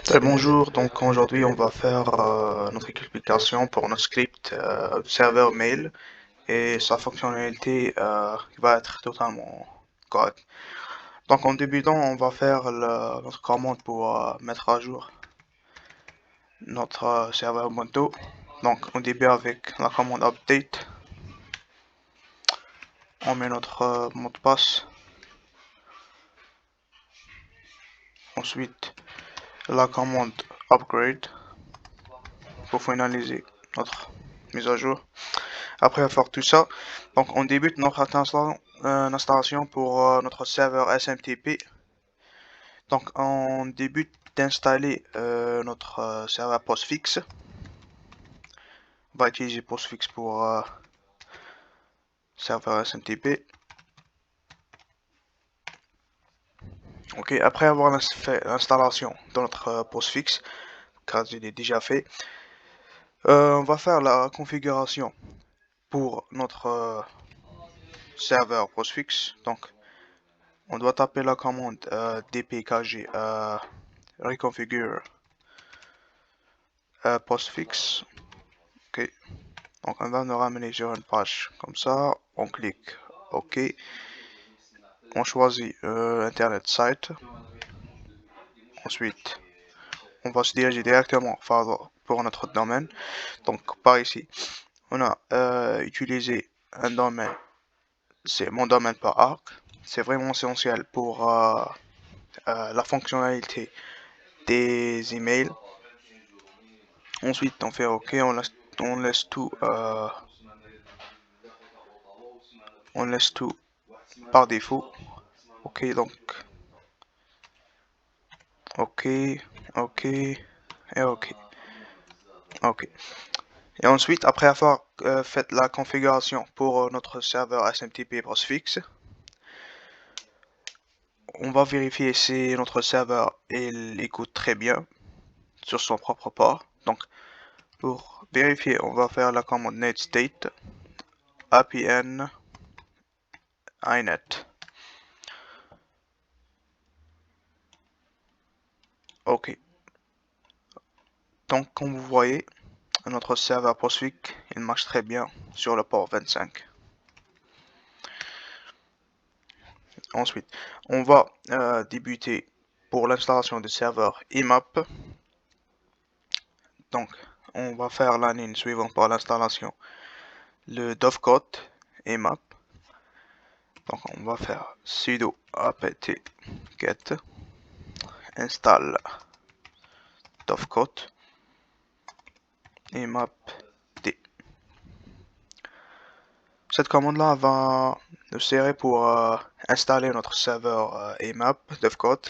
Très bonjour, donc aujourd'hui on va faire notre explication pour notre script serveur mail et sa fonctionnalité qui va être totalement correcte. Donc en débutant on va faire notre commande pour mettre à jour notre serveur Ubuntu. Donc on débute avec la commande update, on met notre mot de passe, ensuite la commande upgrade pour finaliser notre mise à jour. Après avoir tout ça, donc on débute notre installation pour notre serveur SMTP. Donc on débute d'installer notre serveur postfix. On va utiliser postfix pour serveur SMTP. Ok, après avoir fait l'installation de notre postfix, car il est déjà fait, on va faire la configuration pour notre serveur postfix. Donc on doit taper la commande dpkg reconfigure postfix. Ok, donc on va nous ramener sur une page comme ça. On clique OK. On choisit Internet Site. Ensuite, on va se diriger directement pour notre domaine. Donc par ici, on a utilisé un domaine. C'est mon domaine par arc. C'est vraiment essentiel pour la fonctionnalité des emails. Ensuite, on fait OK, on laisse tout par défaut. OK, donc OK, OK et OK. OK. Et ensuite, après avoir fait la configuration pour notre serveur SMTP postfix, on va vérifier si notre serveur il écoute très bien sur son propre port. Donc, pour vérifier, on va faire la commande netstate apn inet. OK. Donc, comme vous voyez, notre serveur postfix il marche très bien sur le port 25. Ensuite, on va débuter pour l'installation du serveur IMAP. Donc, on va faire la ligne suivante pour l'installation. Le dovecot IMAP. Donc, on va faire sudo apt get install dovecot IMAP d. Cette commande-là va nous servir pour installer notre serveur IMAP dovecot.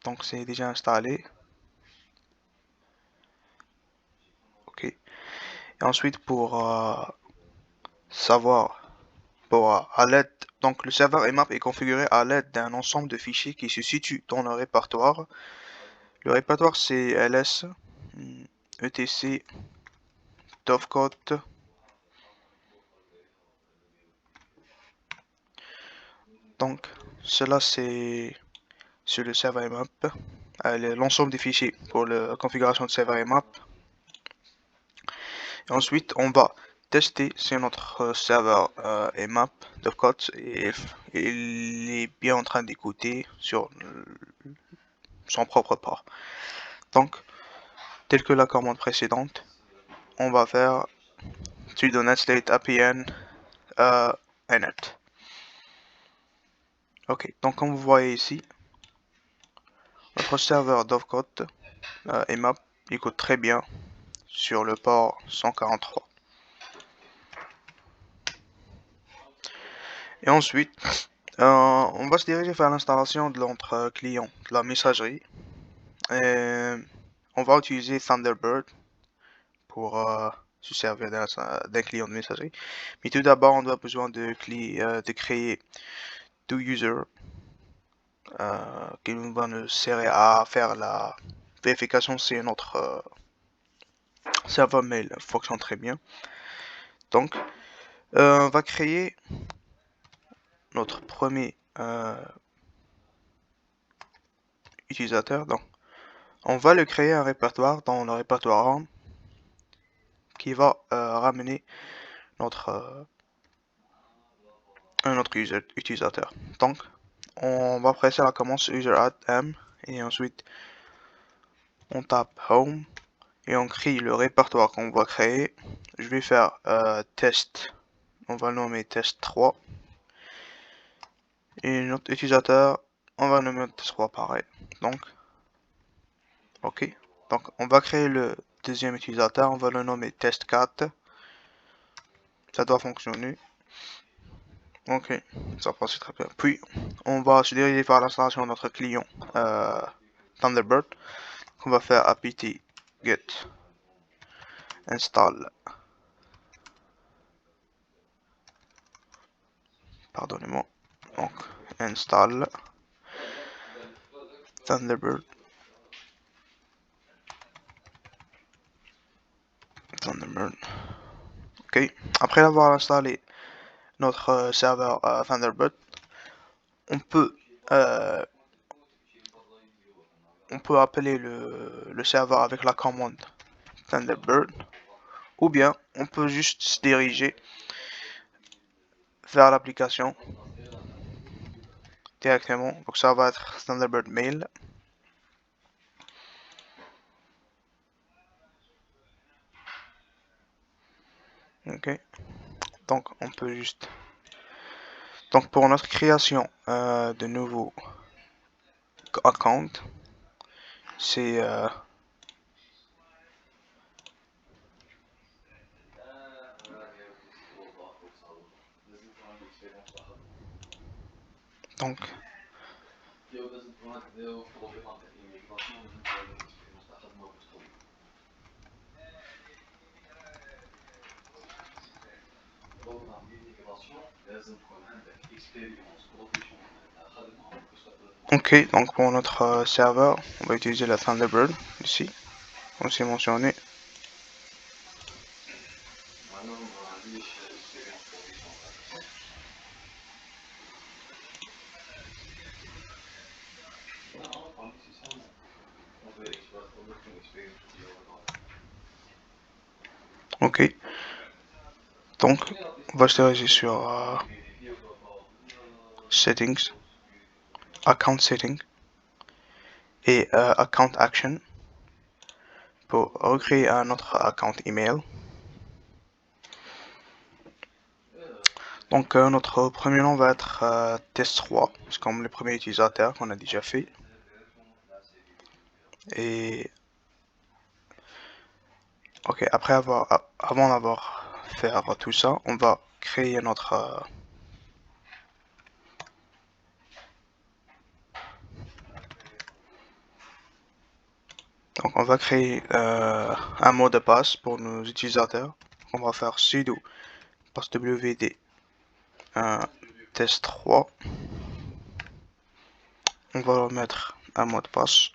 Donc, c'est déjà installé. OK. Et ensuite, pour savoir, à l'aide, donc le serveur IMAP est configuré à l'aide d'un ensemble de fichiers qui se situent dans le répertoire. Le répertoire c'est ls, etc, dovecot. Donc cela c'est sur le serveur IMAP, l'ensemble des fichiers pour la configuration de serveur IMAP. Et ensuite on va tester si notre serveur IMAP dovecot il est bien en train d'écouter sur son propre port. Donc tel que la commande précédente, on va faire sudo netstate apn inet. Ok, donc comme vous voyez ici, notre serveur dovecot IMAP écoute très bien sur le port 143. Et ensuite, on va se diriger vers l'installation de notre client de la messagerie. Et on va utiliser Thunderbird pour se servir d'un client de messagerie. Mais tout d'abord, on a besoin de créer deux users qui va nous servir à faire la vérification si notre serveur mail fonctionne très bien. Donc, on va créer notre premier utilisateur. Donc, on va le créer un répertoire dans le répertoire home qui va ramener notre un autre utilisateur. Donc, on va presser la commande user add m et ensuite on tape home et on crée le répertoire qu'on va créer. Je vais faire test. On va le nommer test 3. Et notre utilisateur, on va le nommer test 3 pareil. Donc, ok. Donc, on va créer le deuxième utilisateur. On va le nommer test 4. Ça doit fonctionner. Ok, ça passe très bien. Puis, on va se diriger vers l'installation de notre client Thunderbird. On va faire apt get install. Pardonnez-moi. Donc, install Thunderbird. Ok. Après avoir installé notre serveur Thunderbird, on peut appeler le serveur avec la commande Thunderbird, ou bien on peut juste se diriger vers l'application directement. Donc ça va être Thunderbird Mail. Ok. Donc on peut juste. Donc pour notre création de nouveaux accounts, c'est donc ok, donc pour notre serveur, on va utiliser la Thunderbird ici, comme c'est mentionné. Ok, donc on va se diriger sur Settings, Account Settings et Account Action pour recréer un autre account email. Donc notre premier nom va être test3, c'est comme le premier utilisateur qu'on a déjà fait. Et ok, avant d'avoir fait tout ça, on va créer notre donc on va créer un mot de passe pour nos utilisateurs. On va faire sudo passwd test3. On va mettre un mot de passe.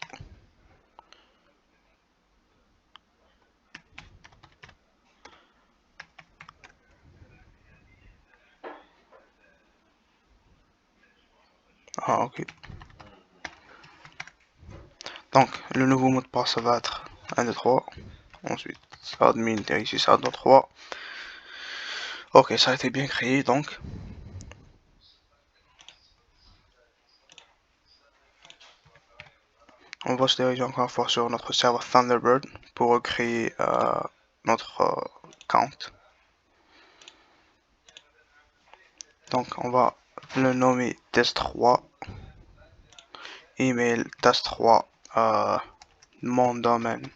Ah ok. Donc le nouveau mot de passe va être 1, 2, 3. Ensuite admin ici ça 2, 3. Ok, ça a été bien créé donc. On va se diriger encore une fois sur notre serveur Thunderbird pour recréer notre compte. Donc on va le nommer test3, email test3, mon domaine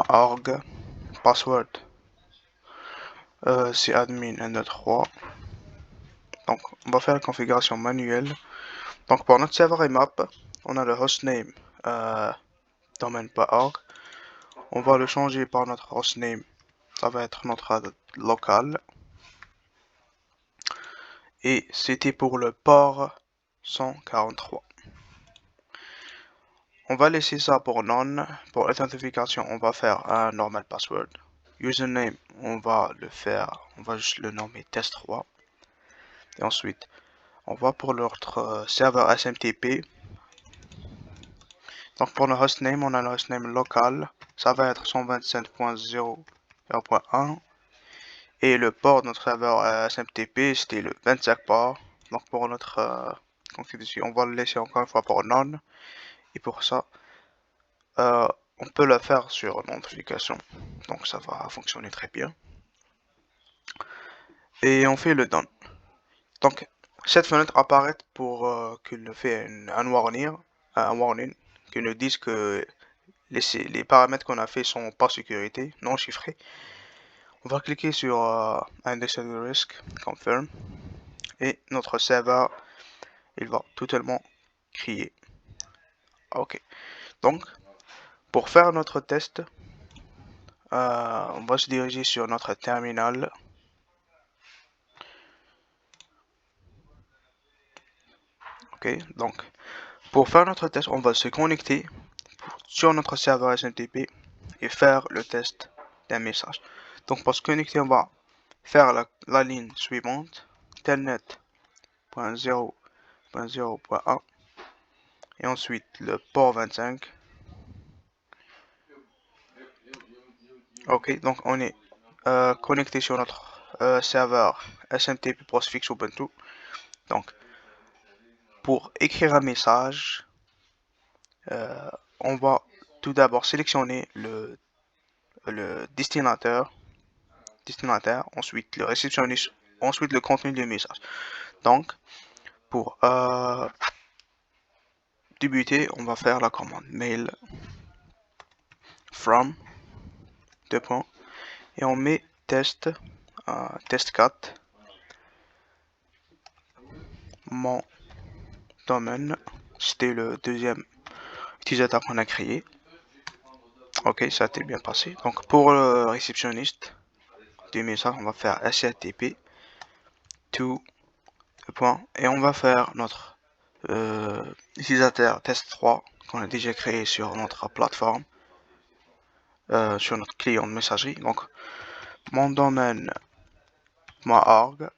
.org, password c'est admin 123. Donc on va faire la configuration manuelle. Donc pour notre serveur IMAP, on a le hostname domaine.org. On va le changer par notre hostname, ça va être notre local. Et c'était pour le port 143. On va laisser ça pour none. Pour l'authentification, on va faire un normal password. Username, on va juste le nommer test3. Et ensuite, on va pour notre serveur SMTP. Donc pour le hostname, on a le hostname local. Ça va être 127.0.1. Et le port de notre serveur SMTP, c'était le 25 port. Donc pour notre configuration, on va le laisser encore une fois pour none. Et pour ça, on peut le faire sur notification. Donc ça va fonctionner très bien. Et on fait le done. Donc cette fenêtre apparaît pour qu'il nous fait un warning qui nous dise que les paramètres qu'on a fait sont pas sécurité, non chiffrés. On va cliquer sur Indexed Risk, Confirm, et notre serveur, il va totalement crier. Ok. Donc, pour faire notre test, on va se diriger sur notre terminal. Ok. Donc, pour faire notre test, on va se connecter sur notre serveur SMTP et faire le test d'un message. Donc, pour se connecter, on va faire la ligne suivante, telnet.0.0.1 et ensuite le port 25. Ok, donc on est connecté sur notre serveur SMTP Postfix Ubuntu. Donc, pour écrire un message, on va tout d'abord sélectionner le destinataire, ensuite le réceptionniste, ensuite le contenu du message. Donc, pour débuter, on va faire la commande mail from et on met test 4 mon domaine, c'était le deuxième utilisateur qu'on a créé. Ok, ça a été bien passé. Donc pour le réceptionniste du message, on va faire SHTTP to et on va faire notre utilisateur test 3 qu'on a déjà créé sur notre plateforme, sur notre client de messagerie. Donc mon domaine.org.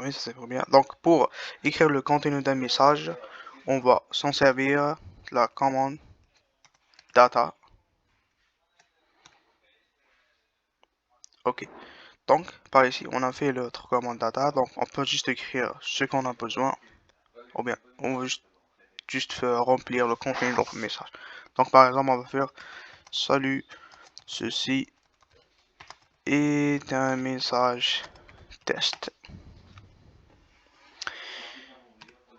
Oui, ça c'est bien. Donc pour écrire le contenu d'un message, on va s'en servir de la commande data. Ok. Donc par ici, on a fait notre commande data. Donc on peut juste écrire ce qu'on a besoin. Ou bien on veut juste remplir le contenu de notre message. Donc par exemple, on va faire salut, ceci est un message test.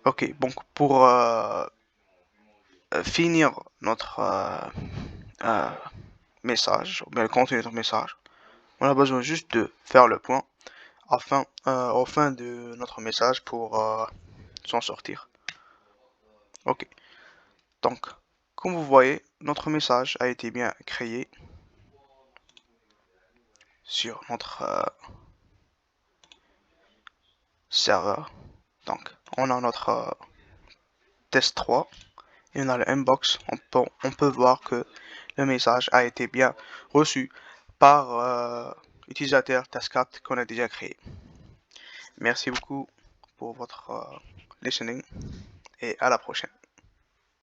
Ok, donc pour finir notre message, ou bien le contenu de notre message, on a besoin juste de faire le point au fin de notre message pour s'en sortir. Ok, donc comme vous voyez, notre message a été bien créé sur notre serveur. Donc on a notre test 3 et on a le inbox. On peut voir que le message a été bien reçu par utilisateur test4 qu'on a déjà créé. Merci beaucoup pour votre listening et à la prochaine.